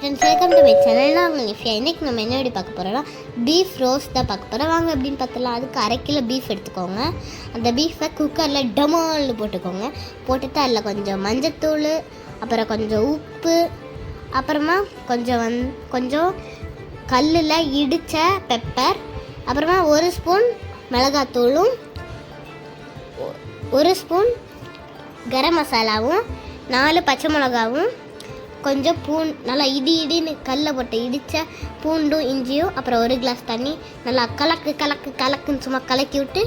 Friends, welcome to my channel. நான் உங்கள் நிஃபியா. இன்றைக்கி நம்ம என்ன எப்படி பார்க்க போகிறோம்னா பீஃப் ரோஸ்ட் தான் பார்க்க போகிறோம். வாங்க அப்படின்னு பார்த்துலாம். அதுக்கு 1/2 கிலோ பீஃப் எடுத்துக்கோங்க. அந்த பீஃபை குக்கரில் டமால்னு போட்டுக்கோங்க. போட்டுட்டு அதில் கொஞ்சம் மஞ்சத்தூள், அப்புறம் கொஞ்சம் உப்பு, அப்புறமா கொஞ்சம் கல்லில் இடித்த பெப்பர், அப்புறமா 1 ஸ்பூன் மிளகாத்தூளும் 1 ஸ்பூன் கரம் மசாலாவும் 4 பச்சை மிளகாவும் கொஞ்சம் நல்லா இடின்னு கல்லை போட்டு இடித்த பூண்டும் இஞ்சியும், அப்புறம் 1 கிளாஸ் தண்ணி நல்லா கலக்குன்னு சும்மா கலக்கி விட்டு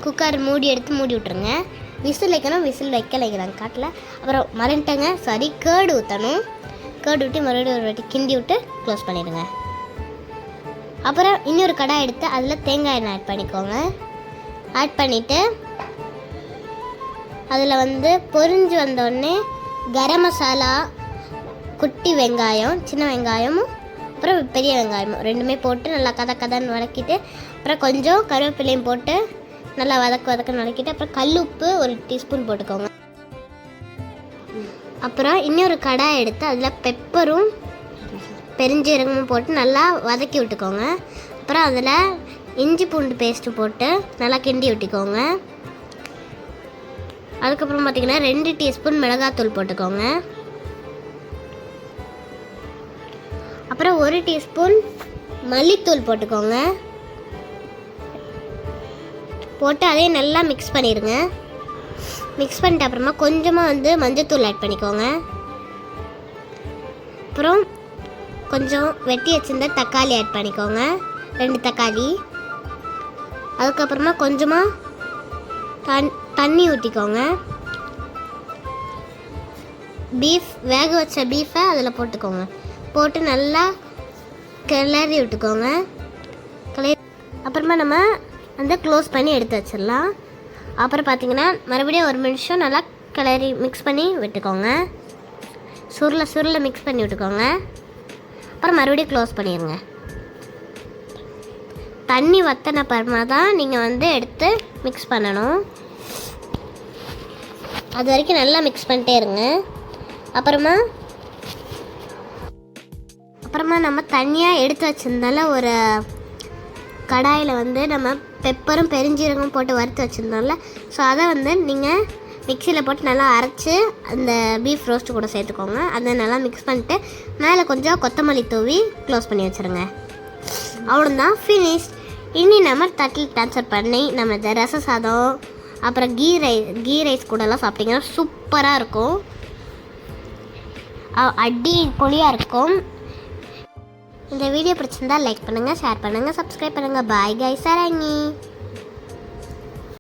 குக்கர் மூடி விட்டுருங்க. விசில் வைக்கணும், விசில் வைக்கலைங்கிறாங்க காட்டில். அப்புறம் மறந்துட்டேங்க, கேர்டு ஊற்றணும். கேர்டு விட்டு மறுபடியும் ஒரு வாட்டி கிண்டி விட்டு க்ளோஸ் பண்ணிடுங்க. அப்புறம் இன்னொரு கடாய் எடுத்து அதில் தேங்காய் எண்ணெய் ஆட் பண்ணிக்கோங்க. ஆட் பண்ணிவிட்டு அதில் பொரிஞ்சு வந்தோடனே கரம் மசாலா, குட்டி வெங்காயம், சின்ன வெங்காயமும் அப்புறம் பெரிய வெங்காயமும் ரெண்டுமே போட்டு நல்லா கதன்னு வதக்கிட்டு, அப்புறம் கொஞ்சம் கருவேப்பிலையும் போட்டு நல்லா வதக்குன்னு வதக்கிட்டு, அப்புறம் கல்லுப்பு 1 டீஸ்பூன் போட்டுக்கோங்க. அப்புறம் இன்னொரு கடாய் எடுத்து அதில் பெப்பரும் பெருஞ்சீரகமும் போட்டு நல்லா வதக்கி விட்டுக்கோங்க. அப்புறம் அதில் இஞ்சி பூண்டு பேஸ்ட்டு போட்டு நல்லா கிண்டி விட்டுக்கோங்க. அதுக்கப்புறம் பார்த்திங்கன்னா 2 டீஸ்பூன் மிளகாத்தூள் போட்டுக்கோங்க. அப்புறம் 1 டீஸ்பூன் மல்லித்தூள் போட்டுக்கோங்க. போட்டு அதையும் நல்லா மிக்ஸ் பண்ணிடுங்க. மிக்ஸ் பண்ணிட்டு அப்புறமா கொஞ்சமாக மஞ்சத்தூள் ஆட் பண்ணிக்கோங்க. அப்புறம் கொஞ்சம் வெட்டி வச்சிருந்த தக்காளி ஆட் பண்ணிக்கோங்க, 2 தக்காளி. அதுக்கப்புறமா கொஞ்சமாக தண்ணி ஊற்றிக்கோங்க. வேக வச்ச பீஃபை அதில் போட்டுக்கோங்க. போட்டு நல்லா கிளறி விட்டுக்கோங்க. அப்புறமா நம்ம க்ளோஸ் பண்ணி எடுத்து வச்சிடலாம். அப்புறம் பார்த்திங்கன்னா மறுபடியும் 1 நிமிஷம் நல்லா கிளறி மிக்ஸ் பண்ணி விட்டுக்கோங்க. சுருளை மிக்ஸ் பண்ணி விட்டுக்கோங்க. அப்புறம் மறுபடியும் க்ளோஸ் பண்ணிடுங்க. தண்ணி வற்றின அப்புறமா தான் நீங்கள் எடுத்து மிக்ஸ் பண்ணணும். அது வரைக்கும் நல்லா மிக்ஸ் பண்ணிட்டே இருங்க. அப்புறமா நம்ம தனியாக எடுத்து வச்சுருந்தால ஒரு கடாயில் நம்ம பெப்பரும் பெருஞ்சீரகமும் போட்டு வறுத்து வச்சுருந்தோம்ல, ஸோ அதை நீங்கள் மிக்சியில் போட்டு நல்லா அரைச்சி அந்த பீஃப் ரோஸ்ட்டு கூட சேர்த்துக்கோங்க. அதை நல்லா மிக்ஸ் பண்ணிட்டு மேலே கொஞ்சம் கொத்தமல்லி தூவி க்ளோஸ் பண்ணி வச்சுருங்க. அவ்வளோதான், ஃபினிஷ். இனி நம்ம தட்டில் ட்ரான்ஸ்ஃபர் பண்ணி நம்ம இந்த ரச சாதம், அப்புறம் கீ ரைஸ் கூடலாம் சாப்பிட்டிங்கன்னா சூப்பராக இருக்கும், அடி பொலியாக இருக்கும். இந்த வீடியோ பிடிச்சிருந்தா லைக் பண்ணுங்கள், ஷேர் பண்ணுங்கள், சப்ஸ்கிரைப் பண்ணுங்கள். Bye guys, sarangi.